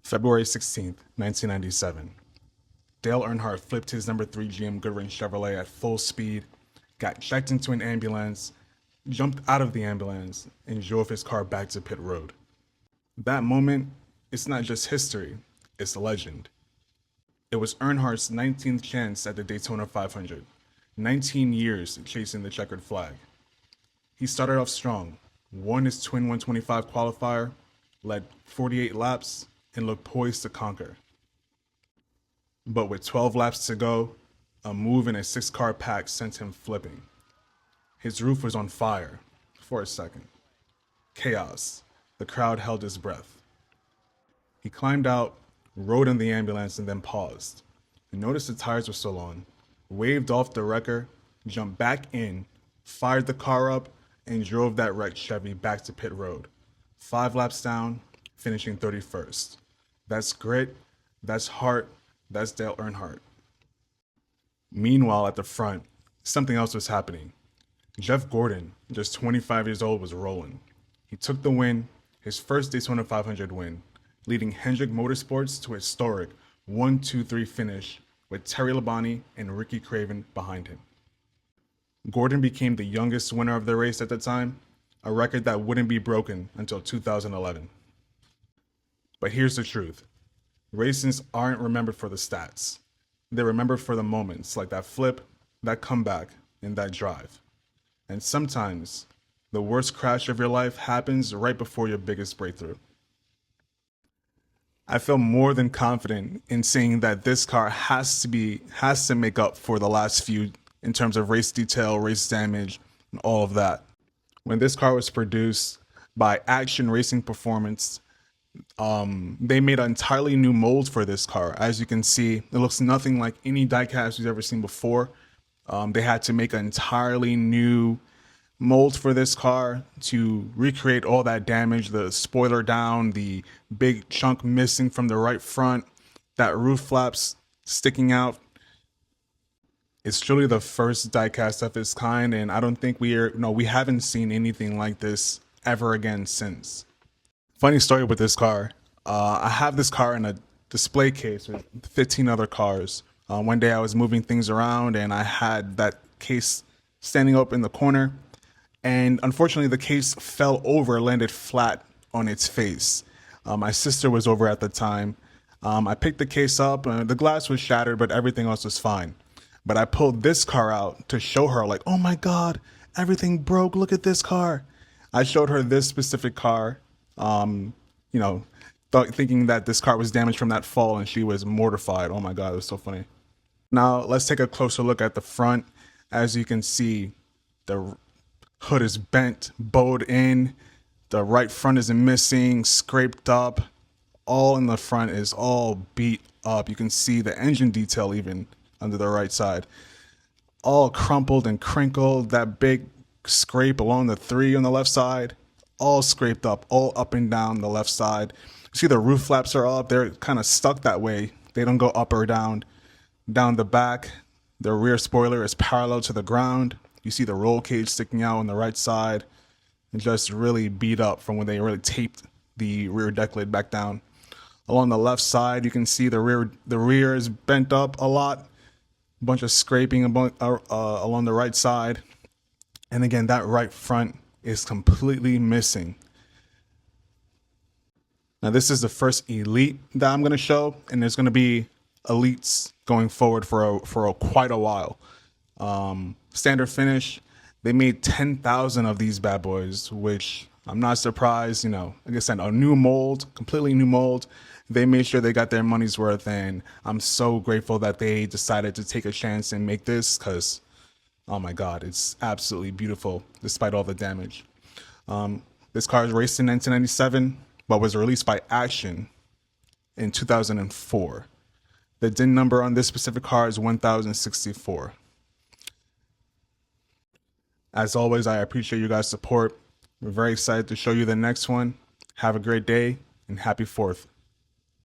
February 16th, 1997. Dale Earnhardt flipped his number 3 GM Goodwin Chevrolet at full speed, got checked into an ambulance, jumped out of the ambulance, and drove his car back to pit road. That moment, it's not just history, it's a legend. It was Earnhardt's 19th chance at the Daytona 500, 19 years chasing the checkered flag. He started off strong, won his twin 125 qualifier, led 48 laps, and looked poised to conquer. But with 12 laps to go, a move in a 6-car pack sent him flipping. His roof was on fire for a second. Chaos. The crowd held his breath. He climbed out, rode in the ambulance, and then paused. He noticed the tires were still on, waved off the wrecker, jumped back in, fired the car up, and drove that wrecked Chevy back to pit road. 5 laps down, finishing 31st. That's grit, that's heart, that's Dale Earnhardt. Meanwhile, at the front, something else was happening. Jeff Gordon, just 25 years old, was rolling. He took the win, his first Daytona 500 win, leading Hendrick Motorsports to a historic 1-2-3 finish with Terry Labonte and Ricky Craven behind him. Gordon became the youngest winner of the race at the time, a record that wouldn't be broken until 2011. But here's the truth. Races aren't remembered for the stats. They're remembered for the moments like that flip, that comeback, and that drive. And sometimes, the worst crash of your life happens right before your biggest breakthrough. I feel more than confident in saying that this car has to make up for the last few in terms of race detail, race damage, and all of that. When this car was produced by Action Racing Performance, they made an entirely new mold for this car. As you can see, it looks nothing like any diecast you've ever seen before. They had to make an entirely new mold for this car to recreate all that damage, the spoiler down, the big chunk missing from the right front, that roof flaps sticking out. It's truly the first diecast of its kind, and I don't think we haven't seen anything like this ever again since. Funny story with this car. I have this car in a display case with 15 other cars. One day I was moving things around and I had that case standing up in the corner, and unfortunately the case fell over, landed flat on its face. My sister was over at the time. I picked the case up, the glass was shattered, but everything else was fine. But I pulled this car out to show her, like, oh my God, everything broke, look at this car. I showed her this specific car, thinking that this car was damaged from that fall, and she was mortified. Oh my God, it was so funny. Now let's take a closer look at the front. As you can see, the hood is bent, bowed in, the right front is missing, scraped up. All in the front is all beat up. You can see the engine detail even under the right side, all crumpled and crinkled. That big scrape along the 3 on the left side, all scraped up, all up and down the left side. You see the roof flaps are up. They're kind of stuck that way. They don't go up or down. Down the back, the rear spoiler is parallel to the ground. You see the roll cage sticking out on the right side, and just really beat up from when they really taped the rear deck lid back down. Along the left side, you can see the rear is bent up a lot. A bunch of scraping along the right side. And again, that right front is completely missing. Now, this is the first Elite that I'm going to show, and there's going to be Elites going forward for quite a while. Standard finish, they made 10,000 of these bad boys, which I'm not surprised. Like I said, a new mold, completely new mold. They made sure they got their money's worth, and I'm so grateful that they decided to take a chance and make this, because, oh my God, it's absolutely beautiful despite all the damage. This car is raced in 1997, but was released by Action in 2004. The DIN number on this specific car is 1064. As always, I appreciate you guys' support. We're very excited to show you the next one. Have a great day and happy 4th.